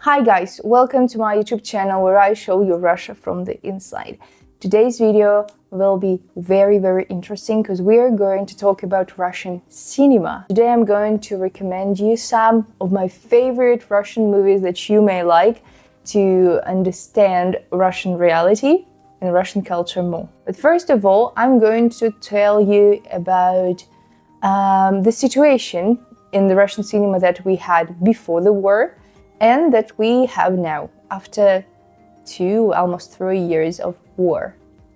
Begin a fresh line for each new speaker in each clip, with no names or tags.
Hi guys, welcome to my YouTube channel where I show you Russia from the inside. Today's video will be very interesting because we are going to talk about Russian cinema. Today I'm going to recommend you some of my favorite Russian movies that you may like to understand Russian reality and Russian culture more. But first of all, I'm going to tell you about the situation in the Russian cinema that we had before the war and that we have now, after almost 3 years of war.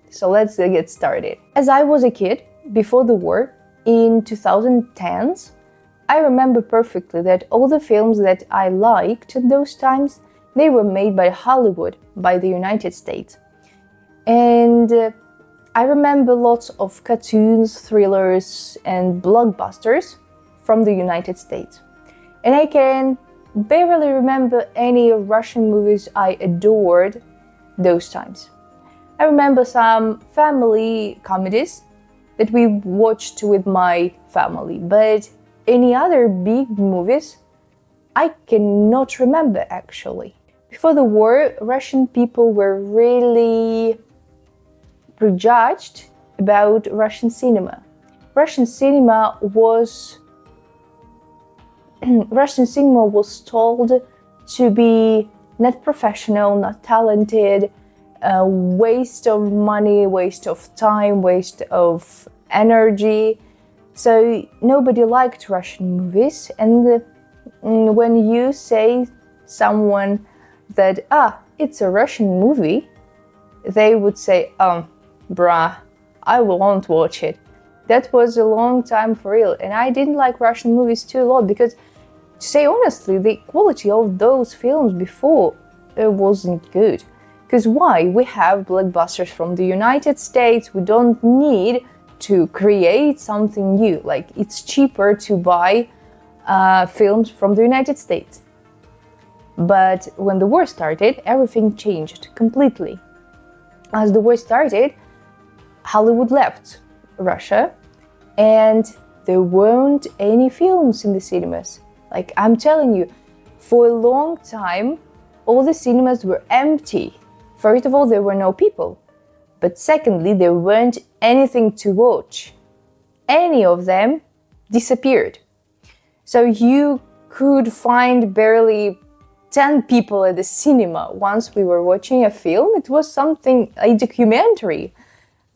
So let's get started. As I was a kid, before the war, in 2010s, I remember perfectly that all the films that I liked at those times, they were made by Hollywood, by the United States. And I remember lots of cartoons, thrillers, and blockbusters from the United States. And I can barely remember any Russian movies I adored those times. I remember some family comedies that we watched with my family, but any other big movies I cannot remember actually. Before the war, Russian people were really prejudged about Russian cinema. Russian cinema was told to be not professional, not talented, waste of money, waste of time, waste of energy. So nobody liked Russian movies. And when you say someone that, it's a Russian movie, they would say, bruh, I won't watch it. That was a long time for real. And I didn't like Russian movies too a lot because, to say honestly, the quality of those films before wasn't good. Because why? We have blockbusters from the United States. We don't need to create something new. Like, it's cheaper to buy films from the United States. But when the war started, everything changed completely. As the war started, Hollywood left Russia and there weren't any films in the cinemas. Like, I'm telling you, for a long time, all the cinemas were empty. First of all, there were no people. But secondly, there weren't anything to watch. Any of them disappeared. So you could find barely 10 people at the cinema. Once we were watching a film, it was a documentary,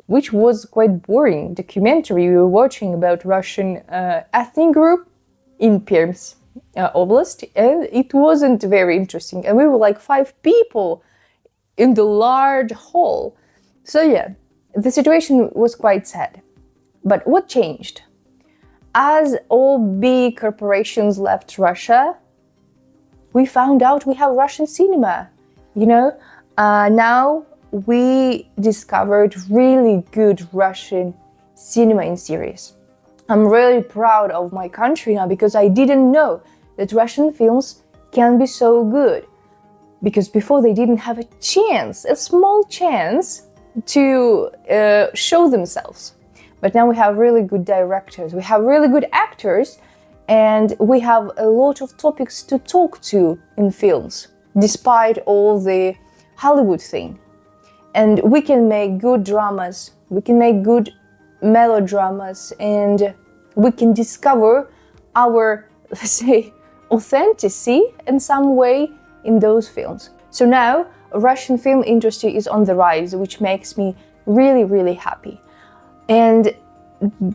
which was quite boring. Documentary we were watching about Russian ethnic group in Perms Oblast, and it wasn't very interesting. And we were like 5 people in the large hall. So yeah, the situation was quite sad. But what changed? As all big corporations left Russia, we found out we have Russian cinema. Now we discovered really good Russian cinema in series. I'm really proud of my country now because I didn't know that Russian films can be so good. Because before they didn't have a small chance to show themselves. But now we have really good directors, we have really good actors, and we have a lot of topics to talk to in films, despite all the Hollywood thing. And we can make good dramas, we can make good melodramas, and we can discover our, let's say, authenticity in some way in those films. So now, Russian film industry is on the rise, which makes me really happy. And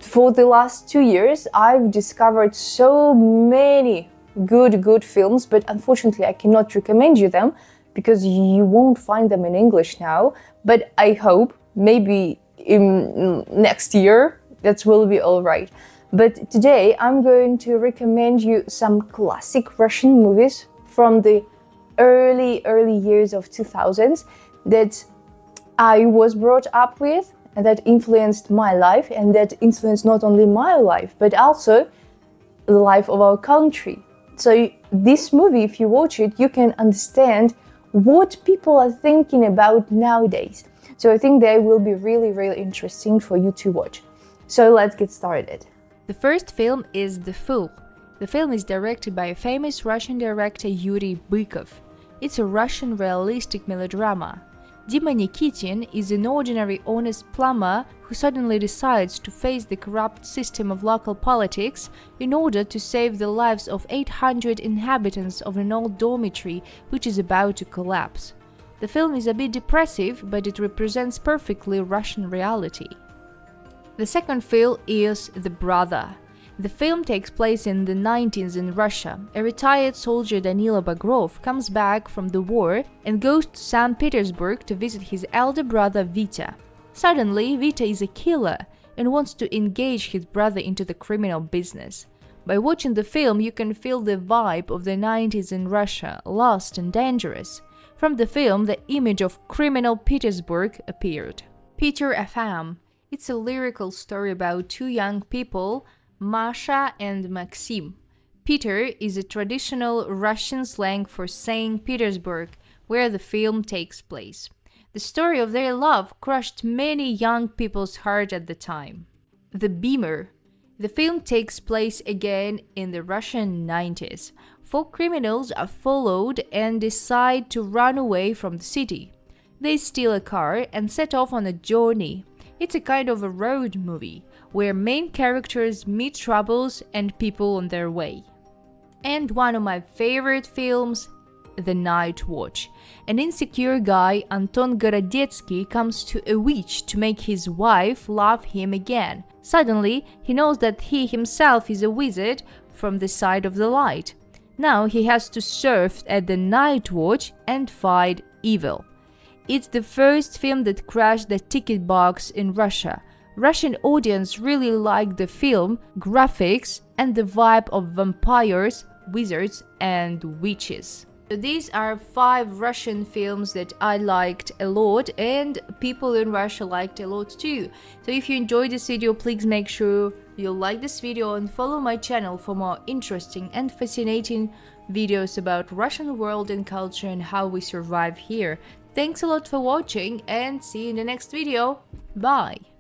for the last 2 years, I've discovered so many good films, but unfortunately I cannot recommend you them because you won't find them in English now. But I hope maybe in next year that will be all right. But today I'm going to recommend you some classic Russian movies from the early years of 2000s that I was brought up with and that influenced my life, and that influenced not only my life but also the life of our country. So this movie, if you watch it, you can understand what people are thinking about nowadays. So I think they will be really interesting for you to watch. So let's get started.
The first film is The Fool. The film is directed by a famous Russian director Yuri Bykov. It's a Russian realistic melodrama. Dima Nikitin is an ordinary honest plumber who suddenly decides to face the corrupt system of local politics in order to save the lives of 800 inhabitants of an old dormitory which is about to collapse. The film is a bit depressive, but it represents perfectly Russian reality. The second film is The Brother. The film takes place in the 90s in Russia. A retired soldier Danilo Bagrov comes back from the war and goes to St. Petersburg to visit his elder brother Vita. Suddenly, Vita is a killer and wants to engage his brother into the criminal business. By watching the film, you can feel the vibe of the 90s in Russia, lost and dangerous. From the film, the image of criminal Petersburg appeared. Peter FM. It's a lyrical story about two young people, Masha and Maxim. Peter is a traditional Russian slang for St. Petersburg, where the film takes place. The story of their love crushed many young people's hearts at the time. The Beamer. The film takes place again in the Russian 90s. Four criminals are followed and decide to run away from the city. They steal a car and set off on a journey. It's a kind of a road movie, where main characters meet troubles and people on their way. And one of my favorite films, The Night Watch. An insecure guy, Anton Gorodetsky, comes to a witch to make his wife love him again. Suddenly, he knows that he himself is a wizard from the side of the light. Now he has to serve at the Night Watch and fight evil. It's the first film that crashed the ticket box in Russia. Russian audience really liked the film, graphics, and the vibe of vampires, wizards, and witches. So these are 5 Russian films that I liked a lot and people in Russia liked a lot too. So if you enjoyed this video, please make sure you like this video and follow my channel for more interesting and fascinating videos about Russian world and culture and how we survive here. Thanks a lot for watching and see you in the next video. Bye!